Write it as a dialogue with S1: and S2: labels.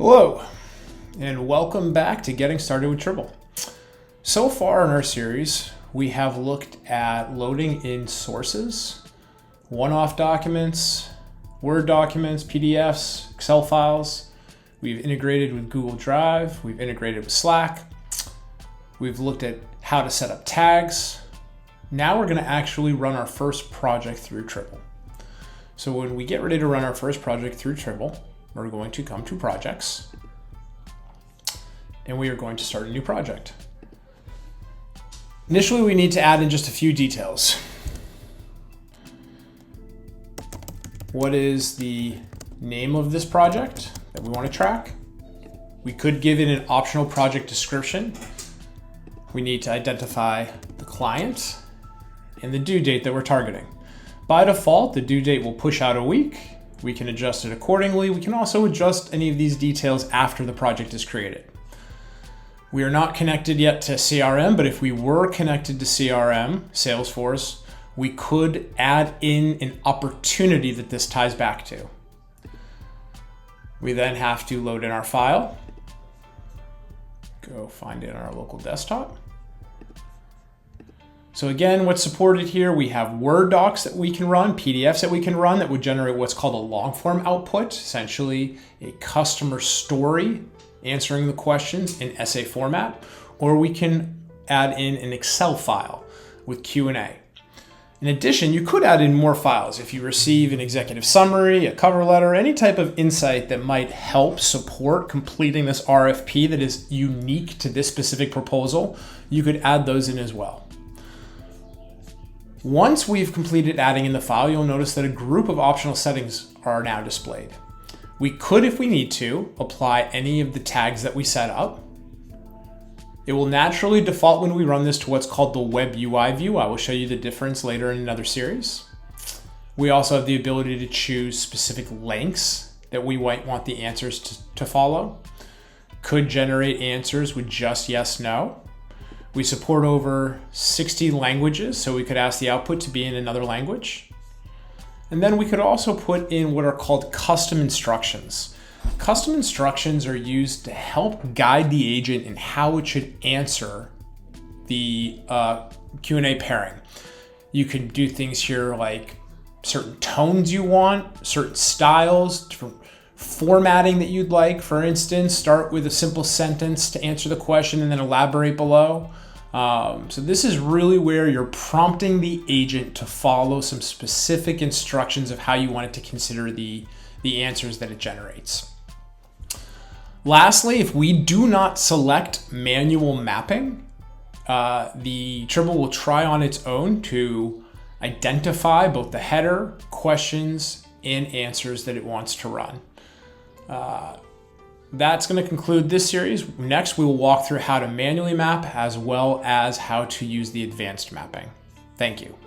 S1: Hello, and welcome back to Getting Started with Tribble. So far in our series, we have looked at loading in sources, one-off documents, Word documents, PDFs, Excel files. We've integrated with Google Drive. We've integrated with Slack. We've looked at how to set up tags. Now we're going to actually run our first project through Tribble. So when we get ready to run our first project through Tribble, we're going to come to projects and we are going to start a new project. Initially, we need to add in just a few details. What is the name of this project that we want to track? We could give it an optional project description. We need to identify the client and the due date that we're targeting. By default, the due date will push out a week. We can adjust it accordingly. We can also adjust any of these details after the project is created. We are not connected yet to CRM, but if we were connected to CRM, Salesforce, we could add in an opportunity that this ties back to. We then have to load in our file. Go find it on our local desktop. So again, what's supported here, we have Word docs that we can run, PDFs that we can run that would generate what's called a long form output, essentially a customer story answering the questions in essay format, or we can add in an Excel file with Q&A. In addition, you could add in more files if you receive an executive summary, a cover letter, any type of insight that might help support completing this RFP that is unique to this specific proposal. You could add those in as well. Once we've completed adding in the file, you'll notice that a group of optional settings are now displayed. We could, if we need to, apply any of the tags that we set up. It will naturally default when we run this to what's called the Web UI view. I will show you the difference later in another series. We also have the ability to choose specific lengths that we might want the answers to follow. Could generate answers with just yes, no. We support over 60 languages, so we could ask the output to be in another language. And then we could also put in what are called custom instructions. Custom instructions are used to help guide the agent in how it should answer the Q&A pairing. You can do things here like certain tones you want, certain styles, different formatting that you'd like. For instance, start with a simple sentence to answer the question and then elaborate below. So this is really where you're prompting the agent to follow some specific instructions of how you want it to consider the answers that it generates. Lastly, if we do not select manual mapping, the Tribble will try on its own to identify both the header, questions, and answers that it wants to run. That's going to conclude this series. Next, we will walk through how to manually map as well as how to use the advanced mapping. Thank you.